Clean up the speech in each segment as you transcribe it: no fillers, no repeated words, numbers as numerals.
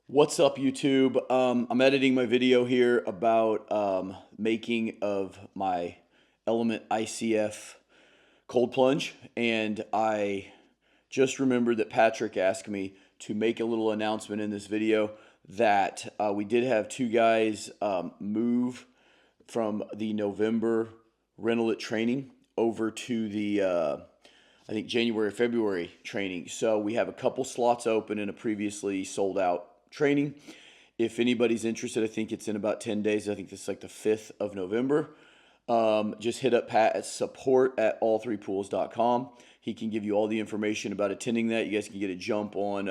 What's up, YouTube? I'm editing my video here about making of my Element ICF Cold Plunge, and I just remembered that Patrick asked me to make a little announcement in this video that we did have two guys move from the November renolit training over to the I think January or February training. So we have a couple slots open in a previously sold out training. If anybody's interested, I think it's in about 10 days. I think this is like the 5th of November. Just hit up Pat at support@all3pools.com. He can give you all the information about attending that. You guys can get a jump on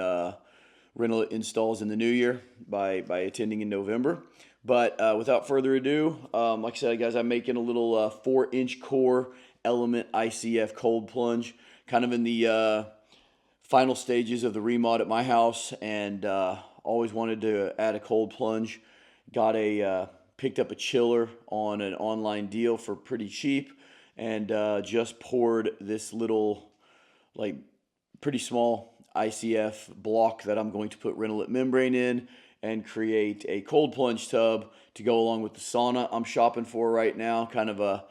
renolit installs in the new year by attending in November. But without further ado, like I said, guys, I'm making a little 4-inch core Element ICF Cold Plunge, kind of in the final stages of the remod at my house, and always wanted to add a cold plunge. Picked up a chiller on an online deal for pretty cheap, and just poured this little, like, pretty small ICF block that I'm going to put renolit membrane in and create a cold plunge tub to go along with the sauna I'm shopping for right now. Kind of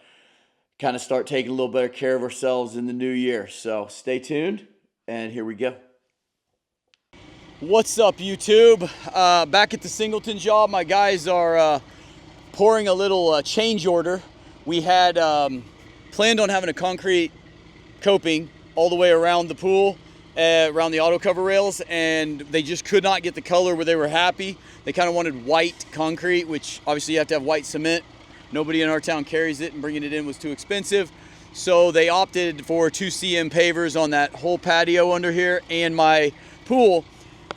start taking a little better care of ourselves in the new year. So stay tuned, and here we go. What's up, YouTube? Back at the Singleton job. My guys are pouring a little change order. We had planned on having a concrete coping all the way around the pool, around the auto cover rails, and they just could not get the color where they were happy. They kind of wanted white concrete, which obviously you have to have white cement. Nobody in our town carries it, and bringing it in was too expensive. So they opted for 2 cm pavers on that whole patio under here and my pool.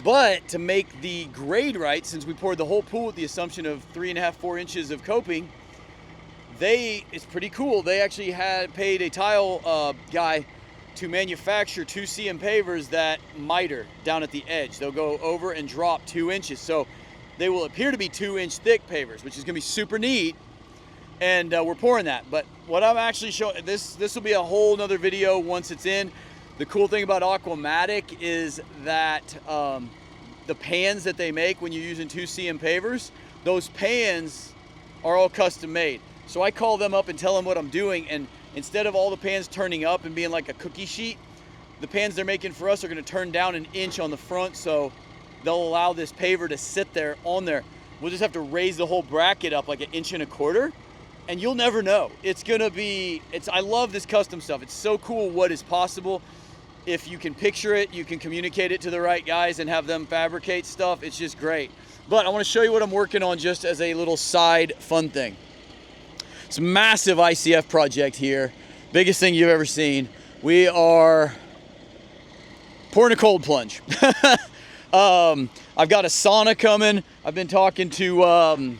But to make the grade right, since we poured the whole pool with the assumption of 3.5–4 inches of coping, it's pretty cool. They actually had paid a tile guy to manufacture 2 cm pavers that miter down at the edge. They'll go over and drop 2 inches. So they will appear to be 2-inch thick pavers, which is gonna be super neat. And we're pouring that. But what I'm actually showing, this will be a whole nother video once it's in. The cool thing about Aquamatic is that the pans that they make when you're using 2 cm pavers, those pans are all custom made. So I call them up and tell them what I'm doing, and instead of all the pans turning up and being like a cookie sheet, the pans they're making for us are gonna turn down 1 inch on the front, so they'll allow this paver to sit there on there. We'll just have to raise the whole bracket up like 1.25 inches, and you'll never know. It's gonna be, I love this custom stuff. It's so cool what is possible. If you can picture it, you can communicate it to the right guys and have them fabricate stuff. It's just great. But I want to show you what I'm working on just as a little side fun thing. It's a massive ICF project here. Biggest thing you've ever seen. We are pouring a cold plunge. I've got a sauna coming. I've been talking to a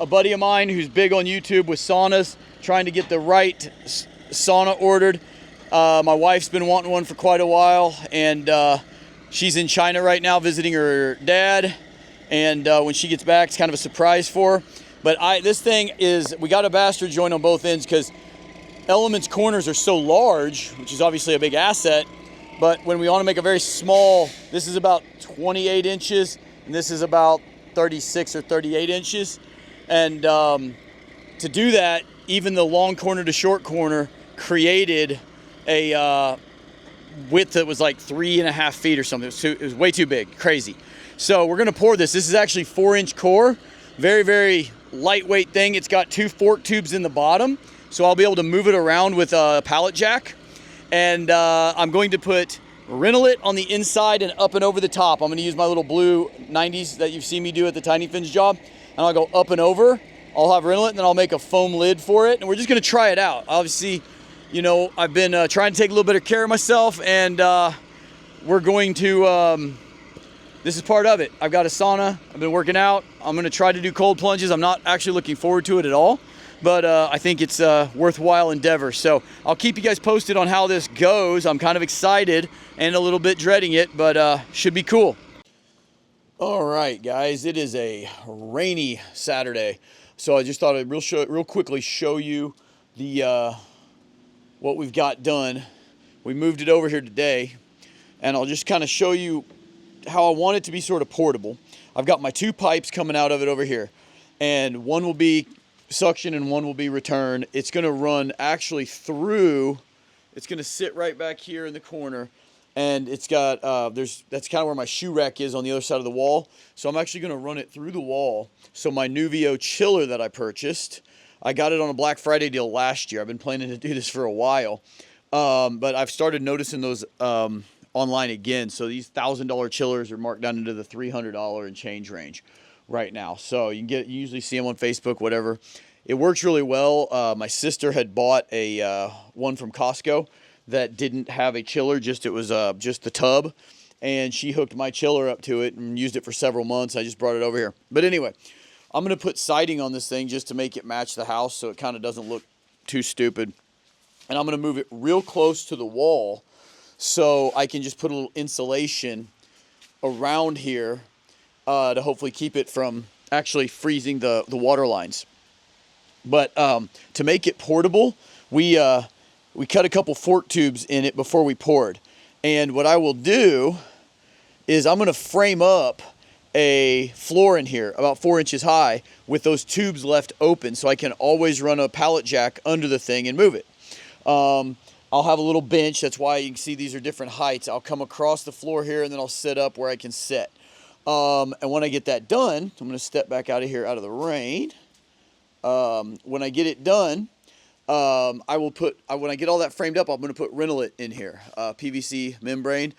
buddy of mine who's big on YouTube with saunas, trying to get the right sauna ordered. My wife's been wanting one for quite a while, and she's in China right now visiting her dad, and when she gets back, it's kind of a surprise for her. But this thing is, we got a bastard joint on both ends because Element's corners are so large, which is obviously a big asset, but when we want to make a very small, this is about 28 inches, and this is about 36 or 38 inches, and to do that, even the long corner to short corner created a width that was like 3.5 feet or something. It was way too big, crazy. So we're gonna pour this. This is actually 4-inch core, very, very lightweight thing. It's got 2 fork tubes in the bottom, so I'll be able to move it around with a pallet jack. And I'm going to put renolit on the inside and up and over the top. I'm gonna use my little blue 90s that you've seen me do at the Tiny Fins job, and I'll go up and over. I'll have renolit, and then I'll make a foam lid for it, and we're just gonna try it out. Obviously, you know, I've been trying to take a little bit of care of myself, and we're going to, this is part of it. I've got a sauna, I've been working out. I'm gonna try to do cold plunges. I'm not actually looking forward to it at all, but I think it's a worthwhile endeavor. So I'll keep you guys posted on how this goes. I'm kind of excited and a little bit dreading it, but should be cool. All right, guys, it is a rainy Saturday. So I just thought I'd real quickly show you the what we've got done. We moved it over here today, and I'll just kind of show you how I want it to be sort of portable. I've got my 2 pipes coming out of it over here, and one will be suction and one will be return. It's going to run actually through, it's going to sit right back here in the corner, and it's got that's kind of where my shoe rack is on the other side of the wall. So I'm actually going to run it through the wall. So my Nuvio chiller that I purchased, I got it on a Black Friday deal last year. I've been planning to do this for a while, but I've started noticing those online again. So these $1,000 chillers are marked down into the $300 and change range right now. So you usually see them on Facebook, whatever. It works really well. My sister had bought a one from Costco that didn't have a chiller, it was just the tub, and she hooked my chiller up to it and used it for several months. I just brought it over here. But anyway, I'm going to put siding on this thing just to make it match the house so it kind of doesn't look too stupid. And I'm going to move it real close to the wall so I can just put a little insulation around here to hopefully keep it from actually freezing the water lines. But to make it portable, we cut a couple fork tubes in it before we poured. And what I will do is I'm going to frame up a floor in here about 4 inches high with those tubes left open so I can always run a pallet jack under the thing and move it. I'll have a little bench. That's why you can see these are different heights. I'll come across the floor here and then I'll sit up where I can sit. And when I get that done, I'm going to step back out of here out of the rain. When I get it done, I will put, when I get all that framed up, I'm going to put renolit in here, PVC membrane,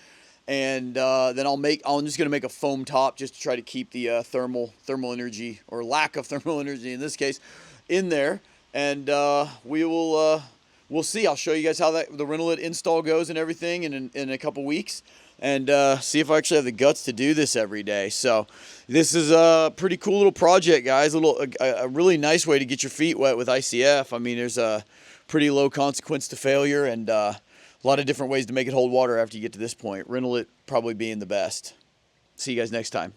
and then I'm just going to make a foam top just to try to keep the thermal energy, or lack of thermal energy in this case, in there, and we'll see. I'll show you guys how the renolit install goes and everything in a couple weeks, and see if I actually have the guts to do this every day. So this is a pretty cool little project, guys. A really nice way to get your feet wet with ICF. I mean, there's a pretty low consequence to failure, and a lot of different ways to make it hold water after you get to this point. Renolit probably being the best. See you guys next time.